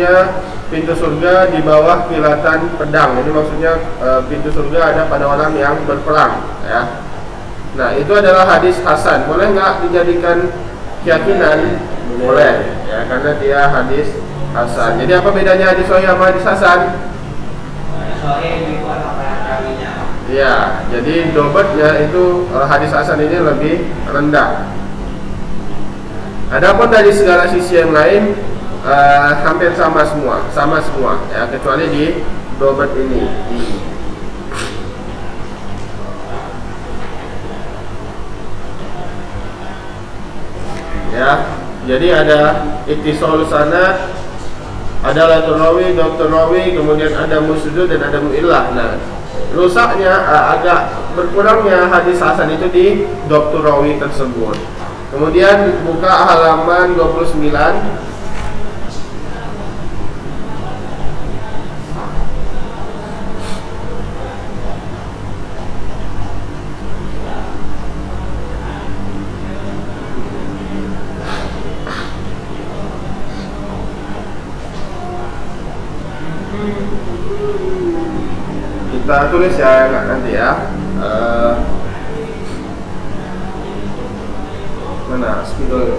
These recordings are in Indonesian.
maksudnya pintu surga di bawah kilatan pedang. Ini maksudnya pintu surga ada pada orang yang berperang, ya. Nah, itu adalah hadis hasan. Boleh nggak dijadikan keyakinan? Boleh, ya, karena dia hadis hasan. Jadi apa bedanya hadis sahih sama hadis hasan? Ya, jadi dobatnya itu hadis hasan ini lebih rendah. Adapun dari segala sisi yang lain hampir sama semua, ya, kecuali di dobat ini. Ya, jadi ada ittisal sanad, ada latul rawi, doktor rawi, kemudian ada musnad dan ada mu'illah. Nah, rusaknya agak berkurangnya hadis hasan itu di doktor rawi tersebut. Kemudian buka halaman 29. Kita tulis ya nanti ya. Mana spidol?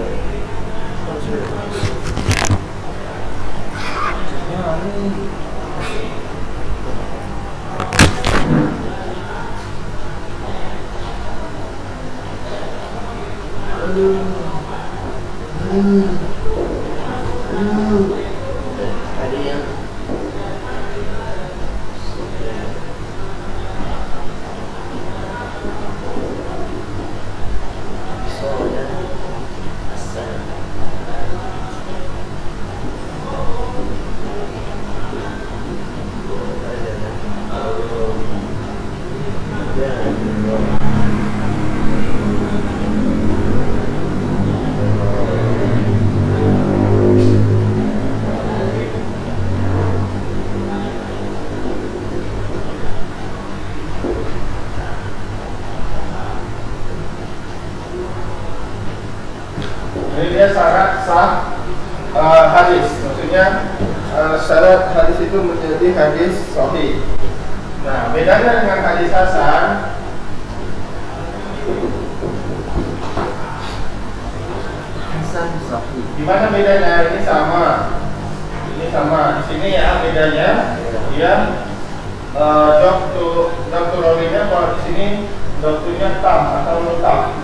Ini dia syarat sah hadis, maksudnya syarat hadis itu menjadi hadis sahih. Nah, bedanya dengan hadis hasan, di mana bedanya? Ini sama. Di sini ya bedanya. Dia dokter rawinya, kalau di sini dokternya tam atau mutab,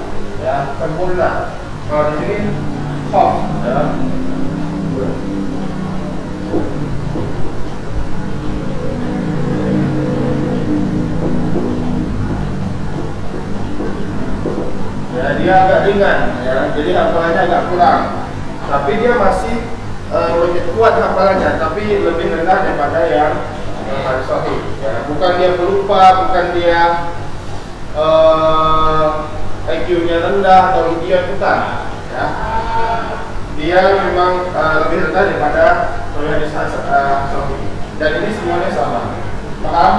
ya, sempurna. Kalau di sini soft, ya. Ya, dia agak ringan, ya, jadi hafalannya agak kurang. Tapi dia masih lebih kuat hafalannya, tapi lebih rendah daripada yang hadis sahih. Ya, bukan dia pelupa, bukan dia IQ-nya rendah atau idiot, bukan, ya. Dia memang lebih rendah daripada hadis sahih. Dan ini semuanya sama. Paham?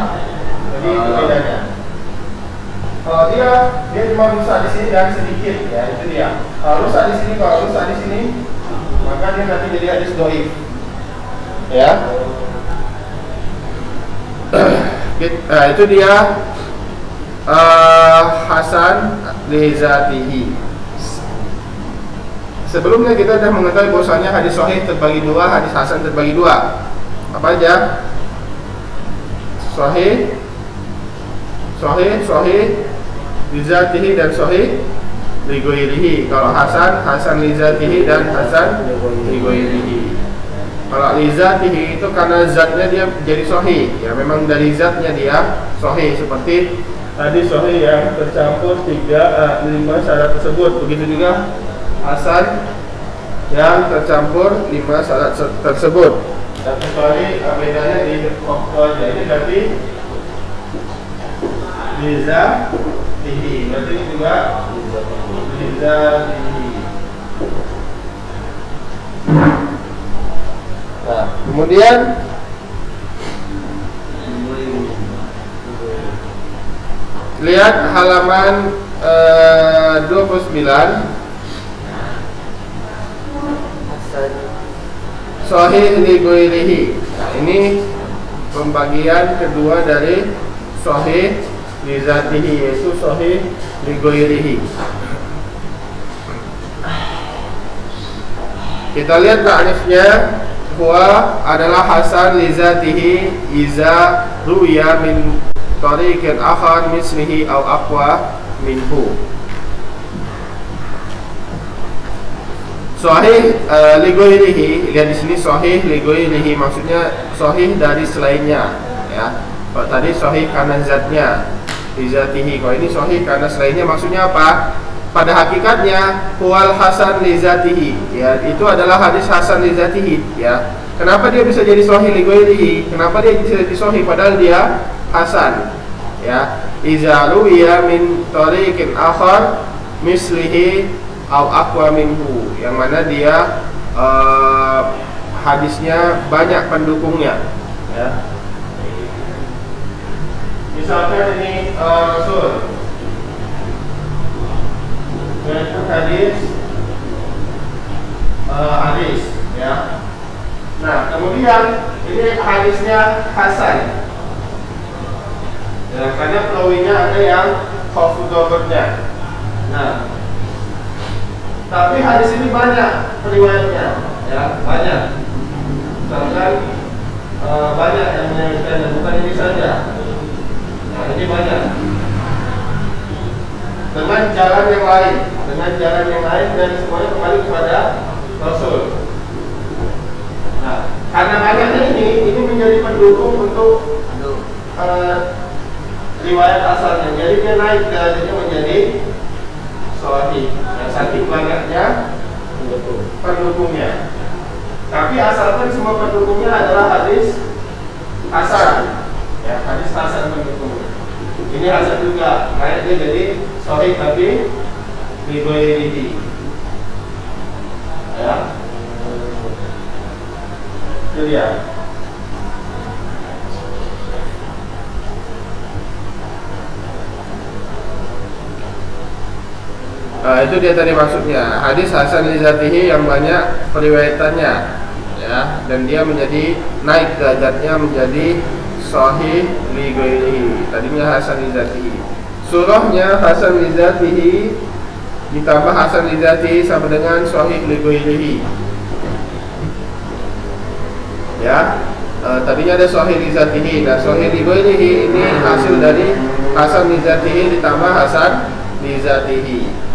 Jadi itu bedanya. Kalau dia cuma rusak di sini dan sedikit, ya, itu dia. Kalau rusak di sini, maka dia nanti jadi hadis dhaif. Ya. Nah, itu dia hasan li zatihi. Sebelumnya kita sudah mengetahui bahwasanya hadis sahih terbagi dua, hadis hasan terbagi dua. Apa aja? Sahih li zatihi dan sahih li ghairihi. Kalau hasan li zatihi dan hasan li ghairihi. Kalau li zatihi itu karena zatnya dia jadi sahih, ya, memang dari zatnya dia sahih, seperti hadis sahih yang tercampur 5 syarat tersebut. Begitu juga hasan yang tercampur 5 syarat tersebut. Dan kecuali bedanya di waktu ini berarti liza tihi, berarti ini juga liza tihi. Nah, kemudian lihat halaman 29. sahih li ghairihi. Nah, ini pembagian kedua dari sahih li zatihi, yaitu sahih li ghairihi. Kita lihat ta'rifnya. Huwa adalah hasan li zatihi iza ruya min tariqin akhar mislihi aw aqwa minhu. Sahih li ghairihi, lihat di sini sahih li ghairihi maksudnya sahih dari selainnya, ya. Kalau tadi sahih karena zatnya, li zatihi. Kalau ini sahih karena selainnya, maksudnya apa? Pada hakikatnya huwal hasan li zatihi, ya, itu adalah hadis hasan li zatihi, ya. Kenapa dia bisa jadi sahih li ghairihi? Kenapa dia bisa jadi sahih padahal dia hasan? Ya, iza ruwiya min tariqin akhar mislihi aw aqwa minhu, yang mana dia hadisnya banyak pendukungnya, ya. Misalkan ini Rasul, yaitu hadis, ya. Nah, kemudian ini hadisnya hasan, ya, karena perawinya ada yang khafudhabarnya. Nah, tapi hadis ini banyak periwayatnya, ya, banyak. Misalkan banyak yang menyebutkan, bukan ini saja. Nah, ini banyak. Dengan jalan yang lain, dan semuanya kembali kepada Rasul. Nah, karena banyaknya ini menjadi pendukung untuk riwayat asalnya. Jadi dia naik derajatnya menjadi sahih. Yang saking banyaknya pendukungnya. Tapi asalkan semua pendukungnya adalah hadis hasan, ya, hadis hasan pendukungnya. Ini hasan juga, naik dia jadi sahih tapi li ghairihi, ya. Itu dia. Itu dia tadi maksudnya hadis hasan li zatihi yang banyak periwayatannya, ya, dan dia menjadi naik derajatnya menjadi sahih li ghairihi. Tadinya hasan li zatihi. Surahnya hasan li zatihi ditambah hasan li zatihi sama dengan sahih li ghairihi. Ya, tadinya ada sahih li zatihi. Nah, sahih li ghairihi ini hasil dari hasan li zatihi ditambah hasan li zatihi.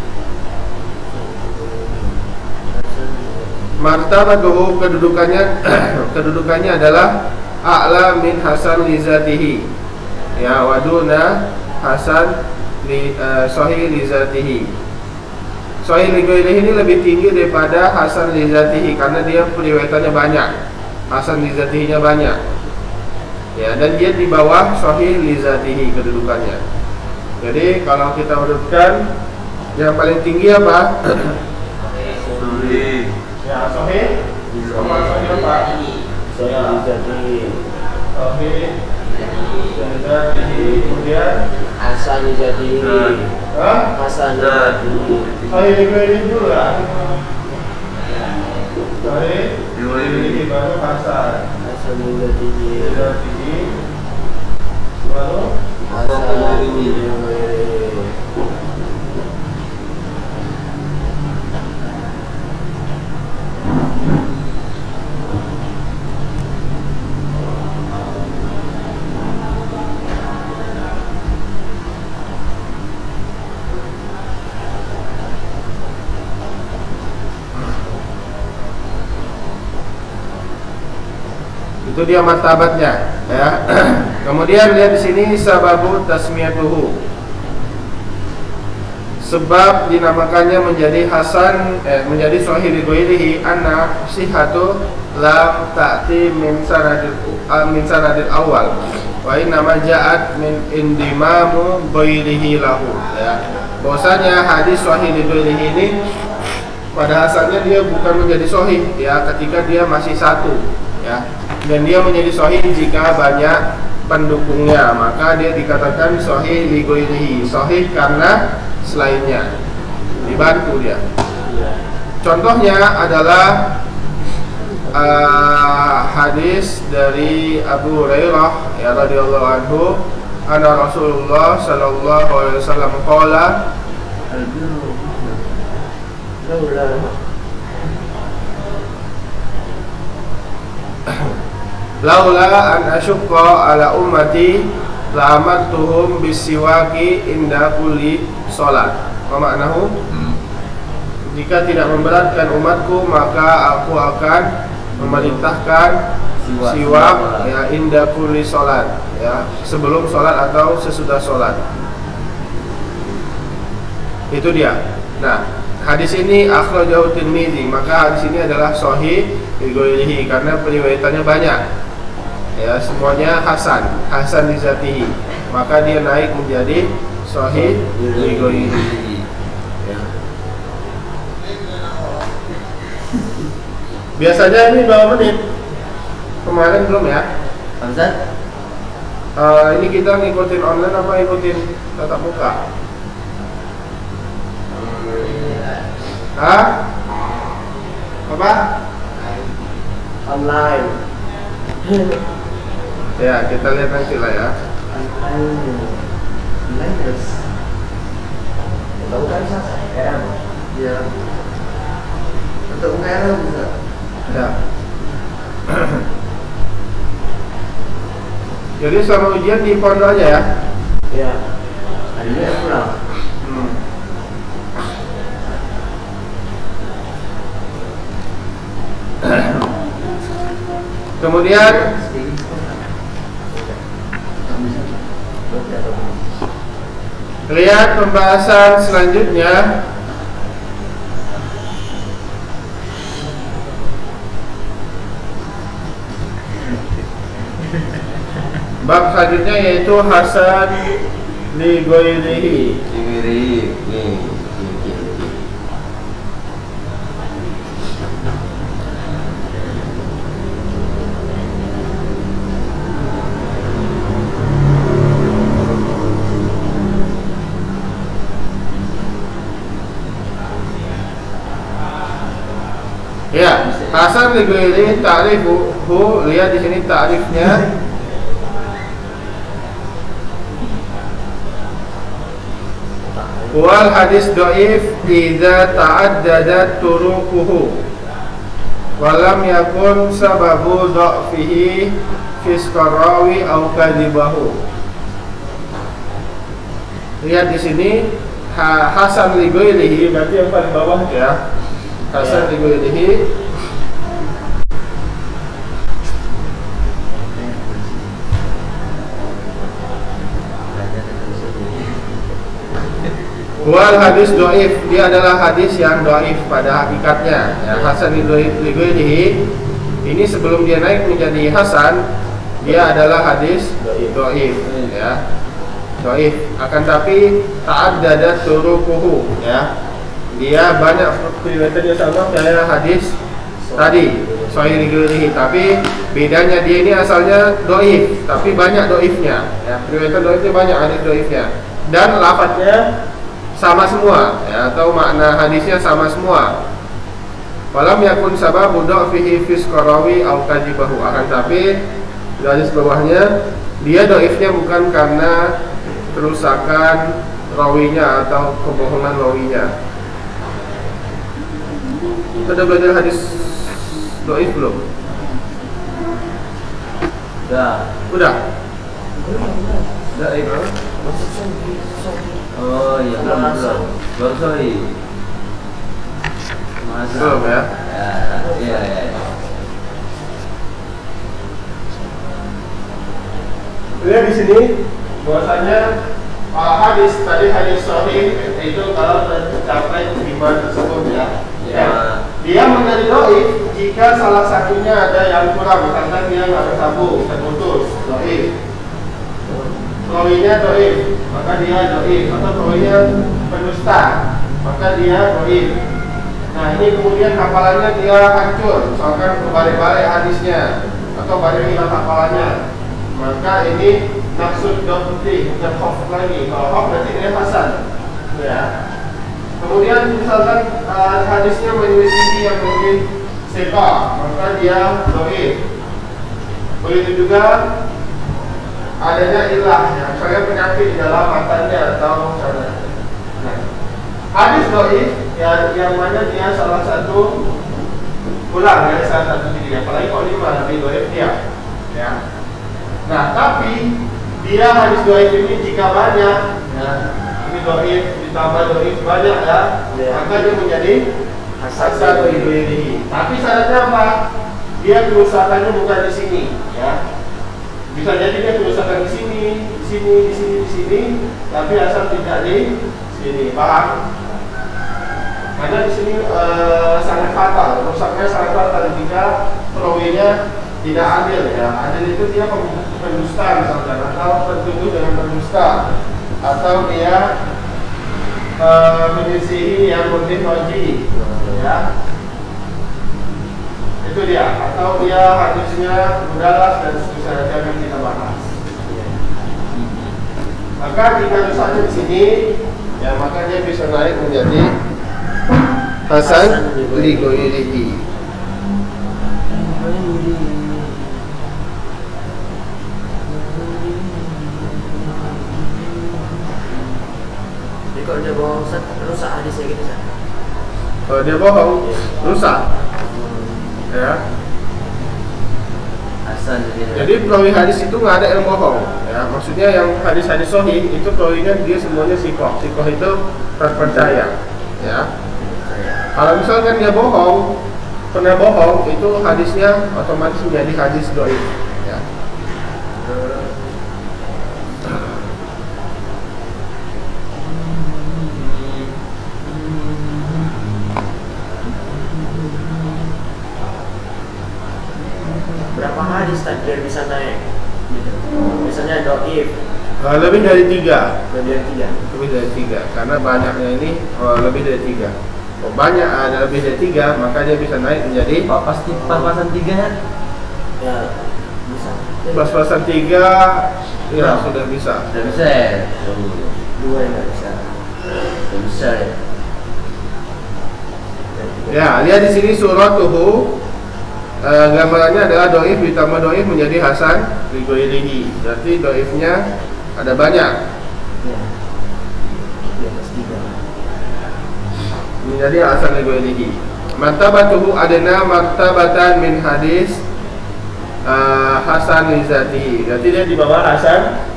Martabatuhu, kedudukannya adalah a'la min hasan li zatihi, ya, waduna hasan li sahih li zatihi. Sahih li ghairihi ini lebih tinggi daripada hasan li zatihi karena dia periwayatannya banyak. Hasan li zatihinya banyak, ya, dan dia di bawah sahih li zatihi kedudukannya. Jadi kalau kita urutkan, yang paling tinggi apa? Ya, sahih. Nomor sahih apa? Sahih li zatihi. Sahih li zatihi. Kemudian hasan li zatihi. Hasan li zatihi. Sahih li ghairihi dulu lah. Sahih li ghairihi baru hasan. Hasan li zatihi. Baru hasan li ghairihi. Itu dia martabatnya, ya. Kemudian lihat di sini sababu tasmiyatuhu. Sebab dinamakannya menjadi hasan, menjadi sahih li ghairihi anna sihhatu lam ta'ti min sanadil awal wa innama ja'at min indimamu ghairihi lahu, ya. Bahwasanya hadis sahih li ghairihi ini pada asalnya dia bukan menjadi sahih, ya, ketika dia masih satu, ya. Dan dia menjadi sahih jika banyak pendukungnya, maka dia dikatakan sahih li ghairihi, sahih karena selainnya dibantu dia. Contohnya adalah hadis dari Abu Hurairah ya radhiyallahu anhu, anna Rasulullah sallallahu alaihi wasallam qala laula an asyqa ala ummati la amartuhum bisiwaki inda kulli salat. Apa maknahu? Jika tidak memberatkan umatku, maka aku akan memerintahkan siwak ya inda kulli salat, ya sebelum salat atau sesudah salat. Itu dia. Nah, hadis ini akhrajahu Tirmidzi, maka hadis ini adalah sahih bi karena periwayatannya banyak. Ya, semuanya hasan li zatihi. Maka dia naik menjadi sahih bi ya. Biasanya ini berapa menit? Kemarin belum ya? Hamzat? Ini kita ngikutin online apa ngikutin tatap muka? Hah? Apa? Online. Ya, kita lihat nanti lah ya. Online terus. Tahu kan sah? Ya. Untuk UKM bisa. Ya. Jadi selama ujian di pondok aja ya? Ya. Hari ini pulang. Kemudian lihat pembahasan selanjutnya. Bab selanjutnya yaitu hasan li ghairihi. Ya, hasan li ghairihi ta'rifuhu, lihat di sini ta'rifnya. Wal hadis dhaif idza ta'addadat turuquhu wa lam yakun sababu dha'fihi fisqarawi aw kadhibahu. Lihat di sini hasan li ghairihi, berarti yang paling bawah ya. Hasan li ghairihi wal hadis dhaif, dia adalah hadis yang dhaif pada hakikatnya ya. Hasan li ghairihi ini sebelum dia naik menjadi hasan, dia adalah hadis dhaif ya. Dhaif, akan tapi ta'addadat turuquhu ya. Dia banyak riwayatnya sama kayak hadis tadi sahih li ghairihi, tapi bedanya dia ini asalnya dhaif tapi banyak dhaifnya ya. Riwayat dhaifnya banyak, hadis dhaifnya, dan lafadznya sama semua ya, atau makna hadisnya sama semua. Walam yakun sababu dha'fihi fisqarawi au kadhibahu, akan tapi garis bawahnya dia dhaifnya bukan karena kerusakan rawinya atau kebohongan rawinya. Sudah belajar hadis dhaif belum? Udah. Dhaif. Oh iya, belum. Baru sorry. Belum ya? Iya. Lihat di sini bahwasanya hadis tadi hadis sahih itu kalau tercapai iman tersebut ya. Dia menjadi dhaif jika salah satunya ada yang kurang, misalkan dia nggak bersambung, terputus, dhaif. Rawinya dhaif, maka dia dhaif, atau rawinya pendusta, maka dia dhaif. Nah, ini kemudian hafalannya dia hancur, misalkan berbalik-balik hadisnya atau banyak hilang hafalannya, maka ini maksud dhabti, bukan khaf lagi. Kalau khaf berarti dia hasan ya. Kemudian misalkan hadisnya menyelisihi yang mungkin siqah, maka dia dhaif. Begitu juga adanya ilah, yang saya penyakit di dalam matanya atau sana. Nah, hadis dhaif yang mana dia salah satu ulang dari salah satu diri, apalagi kalau dia lebih dhaif dia. Ya. Nah, tapi dia hadis dhaif ini jika banyak, ya, ini dhaif ditambah dhaif banyak ya, maka dia menjadi hasan li ghairihi. Tapi syaratnya apa? Dia kerusakannya bukan di sini, ya. Bisa jadi dia kerusakan di sini, di sini, tapi asal tidak di sini. Paham? Karena di sini sangat fatal, rusaknya sangat fatal jika perawinya tidak adil, ya. Adil itu dia pendusta misalkan, atau tertuduh dengan pendusta, atau dia menyisihi yang mungkin wajib, ya. Itu dia, atau dia hadisnya mudalas dan seterusnya, jangan kita bahas. Maka jika rusaknya di sini, ya maka dia bisa naik menjadi hasan li ghairihi. Jadi kalau dia bohong, rusak hadisnya gitu, Ustaz. Kalau dia bohong, rusak. Ya. Hasan Jadi perawi hadis itu nggak ada yang bohong. Ya, maksudnya yang hadis-hadis sahih itu perawinya dia semuanya sikoh. Sikoh itu terpercaya. Ya. Kalau misalkan dia bohong, pernah bohong, itu hadisnya otomatis menjadi hadis dhaif. Ya. berapa hadis tadi dia bisa naik? Misalnya dhaif Lebih dari 3. lebih dari 3. Karena banyaknya ini lebih dari 3. Kalau banyak ada lebih dari 3, maka dia bisa naik menjadi pasti pas-pasan 3 ya? Ya bisa. pas-pasan 3. Ya sudah bisa. Sudah bisa ya? 2 yang nggak bisa. Sudah bisa ya? Ya, lihat di sini suratuhu. Gambarannya adalah dhaif ditambah dhaif menjadi hasan li ghairihi. Berarti dhaifnya ada banyak. Ya. Di atas 3. Menjadi hasan li ghairihi. Martabatuhu adna martabatan min hadis hasan li zatihi. Berarti dia di bawah hasan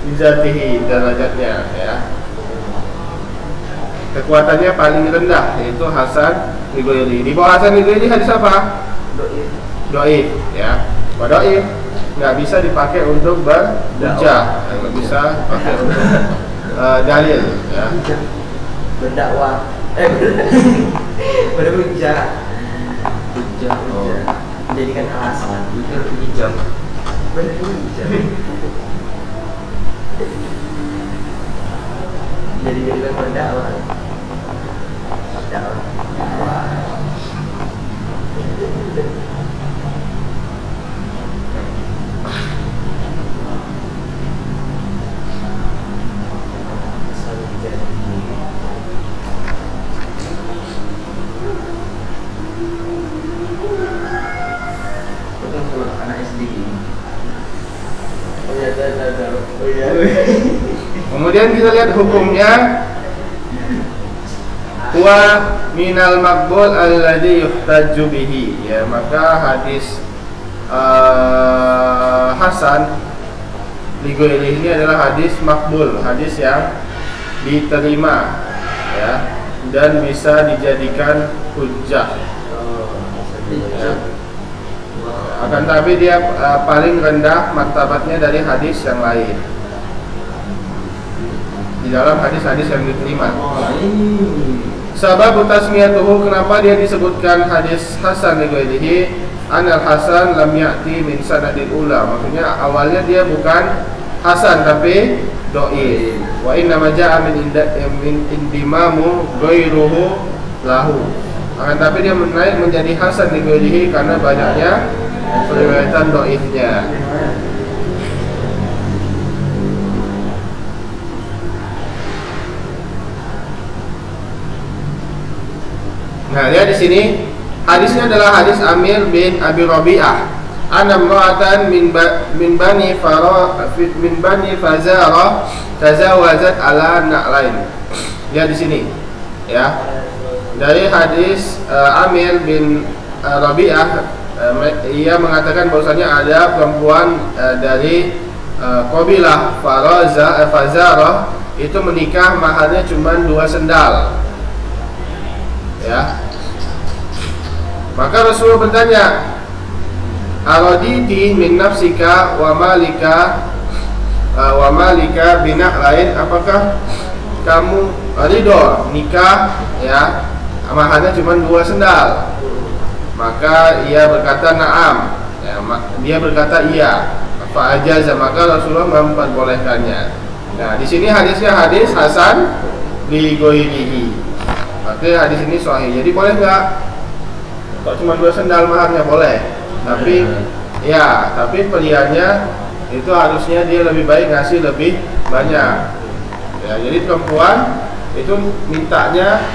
li zatihi derajatnya, ya. Kekuatannya paling rendah yaitu hasan li ghairihi. Di bawah hasan li ghairihi hadis apa? Dhaif, ya. Kalau dhaif nggak bisa dipakai untuk berhujjah, nggak bisa pakai untuk dalil, ya. Berdakwah. Berhujjah. Hujjah. Menjadikan alasan. Hijab. Berhujjah. Jadi berdakwah. Dakwah. Kemudian kita lihat hukumnya. Wa minal maqbul alladhi yuhtaju bihi, ya, maka hadis hasan li ghairihi ini adalah hadis makbul, hadis yang diterima, ya, dan bisa dijadikan hujjah, ya. Akan tapi dia paling rendah martabatnya dari hadis yang lain di dalam hadis-hadis yang diterima. Sabab tasmiyatuhu, kenapa dia disebutkan hadis hasan li ghairihi? Anal hasan lam ya'ti min sanadil ula. Maksudnya awalnya dia bukan hasan tapi dhaif. Wa inna ma ja'a min indimamu ghairuhu lahu. Akan tapi dia menaik menjadi hasan li ghairihi karena banyaknya periwayatan dhaifnya. Nah, lihat di sini Hadisnya adalah hadis Amir bin Abi Rabi'ah. Ana imra'atan min bani Fazara tazawwajat ala na'lain. Lihat di sini ya. Dari hadis Amir bin Rabi'ah, ia mengatakan bahwasanya ada perempuan dari kabilah Fazara itu menikah, maharnya cuma 2 sendal. Ya. Maka Rasulullah bertanya, "Araditi min nafsika wa malika binak lain?" Apakah kamu ridho nikah ya maharnya cuma 2 sendal? Maka ia berkata na'am ya, dia berkata iya. Fa ajaza, maka Rasulullah memperbolehkannya. Nah, di sini hadisnya hadis hasan li ghairihi. Maka hadis ini sahih. Jadi boleh enggak? Kalau cuma 2 sendal maharnya boleh. Tapi ya, tapi pilihannya itu harusnya dia lebih baik ngasih lebih banyak. Ya, jadi perempuan itu mintanya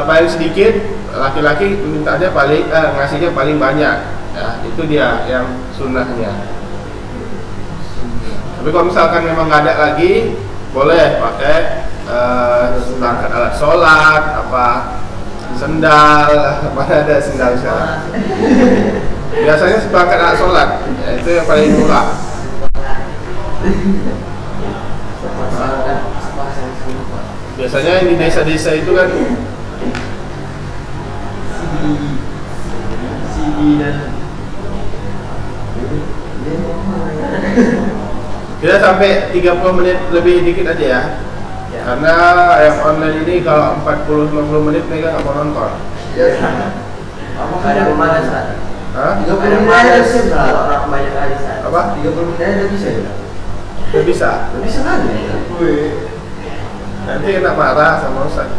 paling sedikit, laki-laki mintanya paling ngasihnya paling banyak. Ya, itu dia yang sunnahnya. Tapi kalau misalkan memang nggak ada lagi, boleh pakai perangkat alat sholat, apa sendal, mana ada sendal sekarang. Biasanya seperangkat alat sholat, ya, itu yang paling murah. Biasanya di desa-desa itu kan kita sampai 30 menit lebih dikit aja ya. Karena yang online ini kalau 40-50 menit mereka nggak mau nonton. Ada pemanasan. Hah? 30 menit ada bisa orang banyak arisan. Apa? 30 menit ada bisa ya? Nggak bisa. Nggak bisa kan? Nanti kena marah sama Ustaz.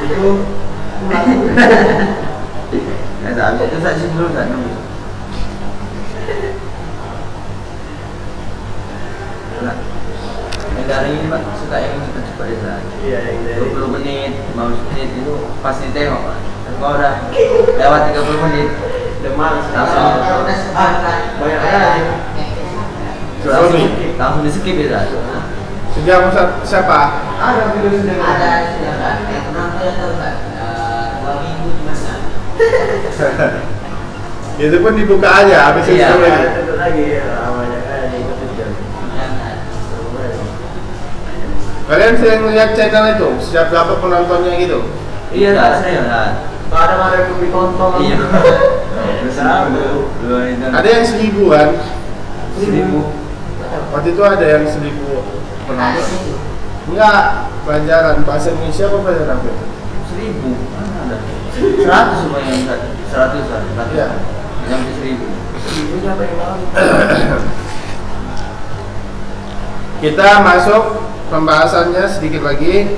Itu Itu tak sini dulu tak nunggu. Negara ini Pak suka yang cepat-cepat ya. iya, 20 menit, 15 menit itu pasti tengok Pak. Kalau udah lewat 30 menit udah malas. Banyak langsung di skip ya. Sejak Ustaz siapa? Ada video sudah Ada yang penonton tahu nggak? 2 minggu di mana? Itu pun dibuka aja habis itu Iya. lagi. Tentu lagi banyak ada ikut jam. Kalian sering lihat channel itu? Sejak berapa penontonnya gitu? Iya tak saya tak. Ada yang lebih tonton. Iya. Ada yang 1000-an. 1000. Waktu itu ada yang 1000 penonton. Enggak, pelajaran bahasa Indonesia apa pelajaran apa itu? 1000. Mana ada? 100 semua yang 100 lah. Iya. Yang 1000. Ibunya apa yang lalu? Kita masuk pembahasannya sedikit lagi.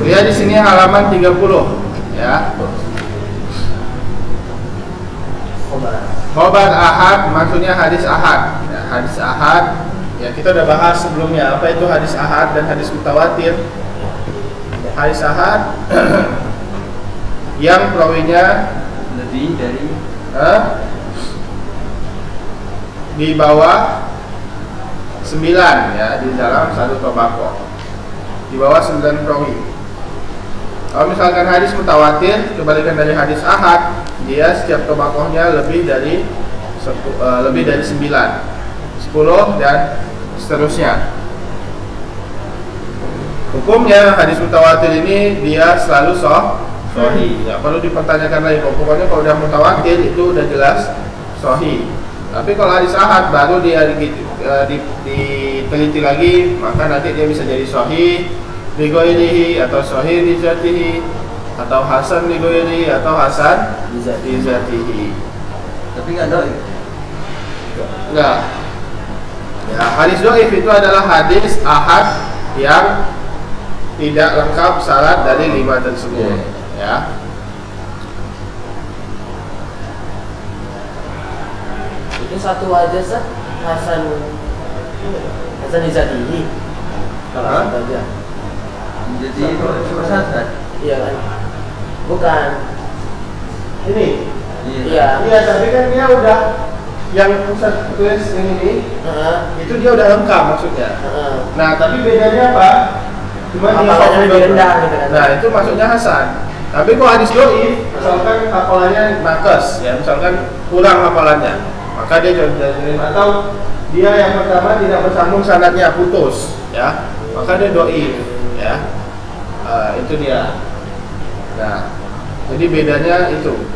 Lihat di sini halaman 30 ya. Khobar ahad maksudnya hadis ahad. Ya, hadis ahad ya kita udah bahas sebelumnya apa itu hadis ahad dan hadis mutawatir. Hadis ahad yang perawinya Lebih dari di bawah 9 ya, di dalam satu tobako di bawah 9 perawi. Kalau misalkan hadis mutawatir kebalikan dari hadis ahad, dia setiap tobakohnya lebih dari 9, 10 dan seterusnya. Hukumnya hadis mutawatir ini dia selalu sahih. Nggak perlu dipertanyakan lagi. Pokoknya kalau udah mutawatir itu udah jelas sahih. Tapi kalau hadis ahad baru dia diteliti lagi, maka nanti dia bisa jadi sahih li ghairihi atau sahih li dzatihi atau hasan li ghairihi atau hasan li zatihi. Tapi nggak doi. Enggak. Ya, hadis dhaif itu adalah hadis ahad yang tidak lengkap syarat dari 5 tersebut. Ya. Itu satu aja Sat, Hasan Izatihi. Kalau Hah? satu aja. Jadi itu cuma satu. Iya kan? Bukan. Ini. Iya. Iya, tapi kan dia udah yang Ustaz tulis ini Heeh. itu dia udah lengkap maksudnya. Heeh. Nah, tapi bedanya apa? Cuma dia Hafalannya lebih rendah gitu kan. Nah, itu maksudnya hasan. Tapi kalau hadis dhaif, misalkan hafalannya nakes, ya misalkan kurang hafalannya, maka dia jadi atau dia yang pertama tidak bersambung sanadnya putus, ya, maka dia dhaif, ya. Itu dia. Nah, jadi bedanya itu.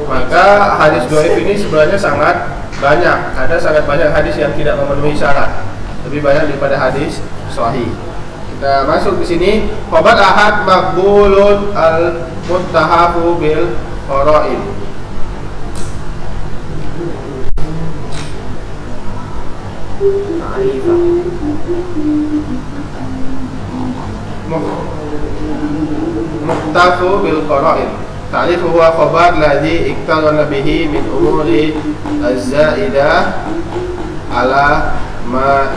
Maka hadis dhaif ini sebenarnya sangat banyak. Ada sangat banyak hadis yang tidak memenuhi syarat. Lebih banyak daripada hadis sahih. Kita masuk di sini. Khabar ahad maqbulun al muttahafu bil qara'in. Muttahafu bil qara'in. Ta'rif huwa khabar ladzi iktarana bihi min umuri az-zaidah ala ma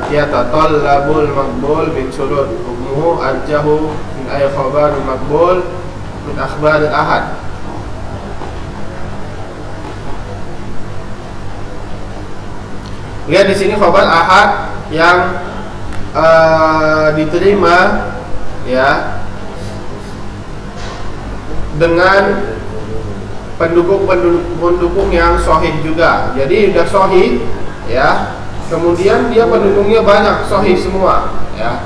yatatallabul maqbul min syurut hukmuhu arjahu min ay khabar maqbul min akhbar al-ahad. Lihat di sini khabar ahad yang diterima, ya, dengan pendukung yang sahih juga. Jadi udah sahih, ya. Kemudian dia pendukungnya banyak, sahih semua, ya.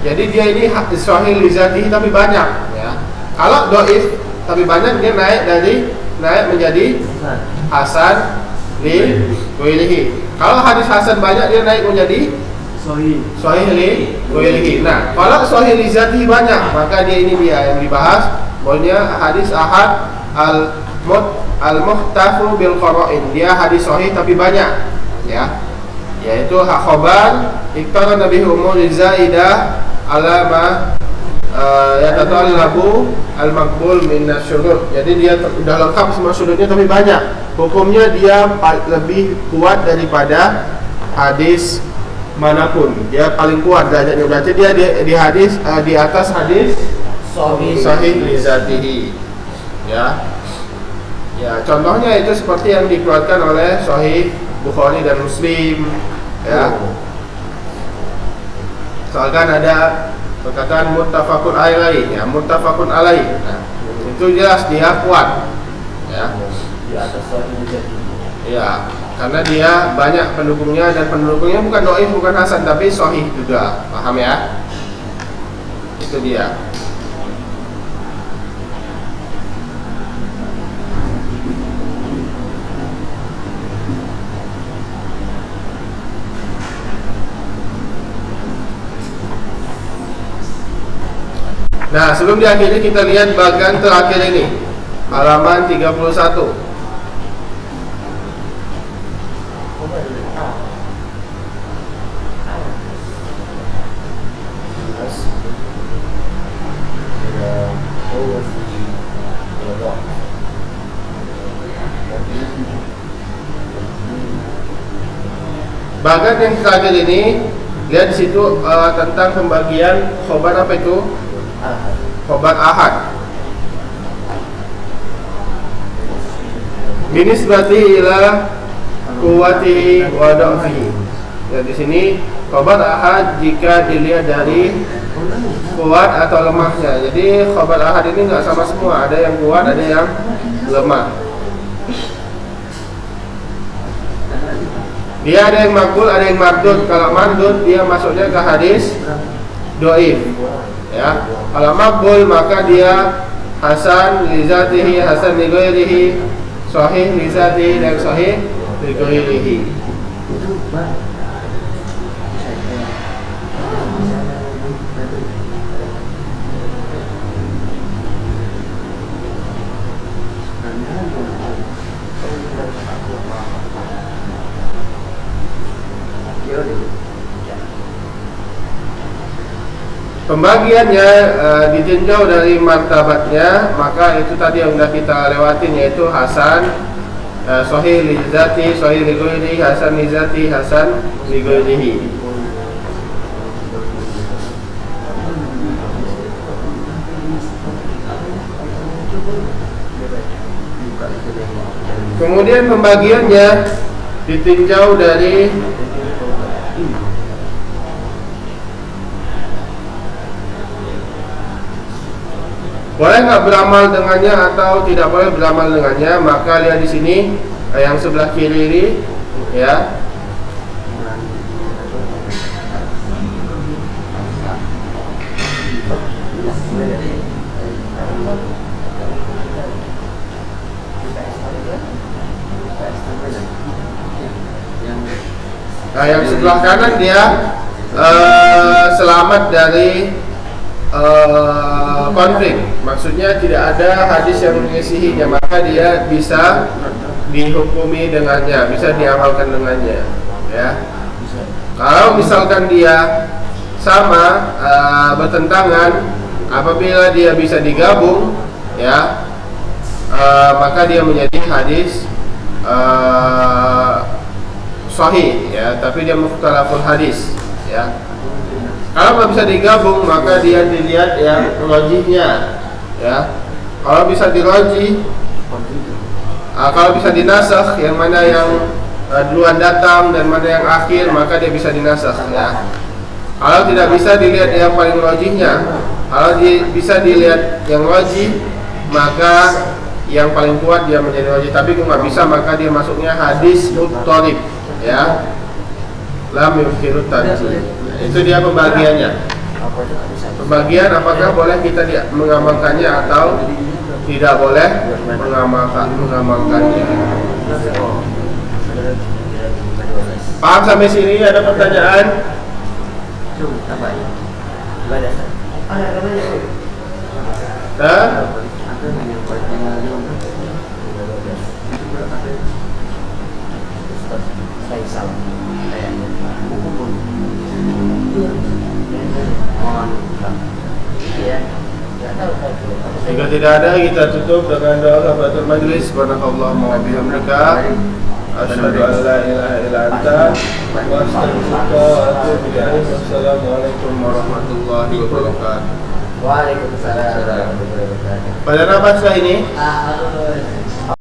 Jadi dia ini sahih li zatihi tapi banyak, ya. Kalau dhaif tapi banyak, dia naik menjadi hasan li ghairihi. Kalau hadis hasan banyak, dia naik menjadi sahih li ghairihi. Nah, kalau sahih li zatihi banyak, maka dia yang dibahas. Pokoknya hadis ahad al-muhtafu bil qara'in, dia hadis sahih tapi banyak, ya, yaitu khabar iktara nabi umur zaidah ala ma yatatallabu al-maqbul min asyurut. Jadi dia sudah lengkap semua syurutnya tapi banyak. Hukumnya dia lebih kuat daripada hadis manapun. Dia paling kuat derajatnya. Berarti dia di hadis di atas hadis sahih li zatihi, ya. Ya, contohnya itu seperti yang dikeluarkan oleh Sahih Bukhari dan Muslim, ya. Misalkan ada perkataan muttafaqun alaihi, ya, muttafaqun alaihi. Nah, itu jelas dia kuat, ya. Di atas sahih jadi. Ya, karena dia banyak pendukungnya dan pendukungnya bukan dhaif, bukan hasan tapi sahih juga. Paham ya? Itu dia. Nah, sebelum diakhiri kita lihat bagian terakhir ini, halaman 31. Bagian yang terakhir ini, lihat di situ tentang pembagian khobar apa itu? Khobar ahad. Binisbati ila quwwatihi wa da'fihi. Jadi di sini khobar ahad jika dilihat dari kuat atau lemahnya. Jadi khobar ahad ini nggak sama semua, ada yang kuat, ada yang lemah. Dia ada yang makbul, ada yang mardud. Kalau mardud dia masuknya ke hadis dhaif, ya. Kalau makbul maka dia hasan li zatihi, hasan li ghairihi, sahih li zatihi dan sahih li ghairihi. Pembagiannya ditinjau dari martabatnya, maka itu tadi yang sudah kita lewatin, yaitu hasan, sahih li dzati, sahih li ghairihi, hasan li dzati, hasan li ghairihi. Kemudian pembagiannya ditinjau dari boleh nggak beramal dengannya atau tidak boleh beramal dengannya. Maka lihat di sini yang sebelah kiri ini, ya. Nah, yang sebelah kanan dia selamat dari konflik, maksudnya tidak ada hadis yang menyelisihinya, maka dia bisa dihukumi dengannya, bisa diamalkan dengannya, ya. Kalau misalkan dia sama bertentangan, apabila dia bisa digabung, ya, maka dia menjadi hadis sahih, ya, tapi dia mukhtalaful hadis, ya. Kalau nggak bisa digabung, maka dia dilihat yang rojihnya, ya. Kalau bisa dirojih, kalau bisa dinasakh, yang mana yang duluan datang dan mana yang akhir, maka dia bisa dinasakh, ya. Kalau tidak bisa, dilihat yang paling rojihnya. Kalau bisa dilihat yang rojih, maka yang paling kuat dia menjadi rojih. Tapi kalau nggak bisa, maka dia masuknya hadis muttalib, ya. Lam yumkinu tarjih. Itu dia pembagiannya. Pembagian apakah boleh kita mengamalkannya atau tidak boleh mengamalkannya. Paham sampai sini? Ada pertanyaan? Jika tidak ada, kita tutup dengan doa kafaratul majlis. Subhanakallahumma wa bihamdika, asyhadu an la ilaha illa anta, wa astaghfiruka wa atubu ilaik. Wassalamualaikum warahmatullahi wabarakatuh. Waalaikumsalam warahmatullahi wabarakatuh. Pada nafas ini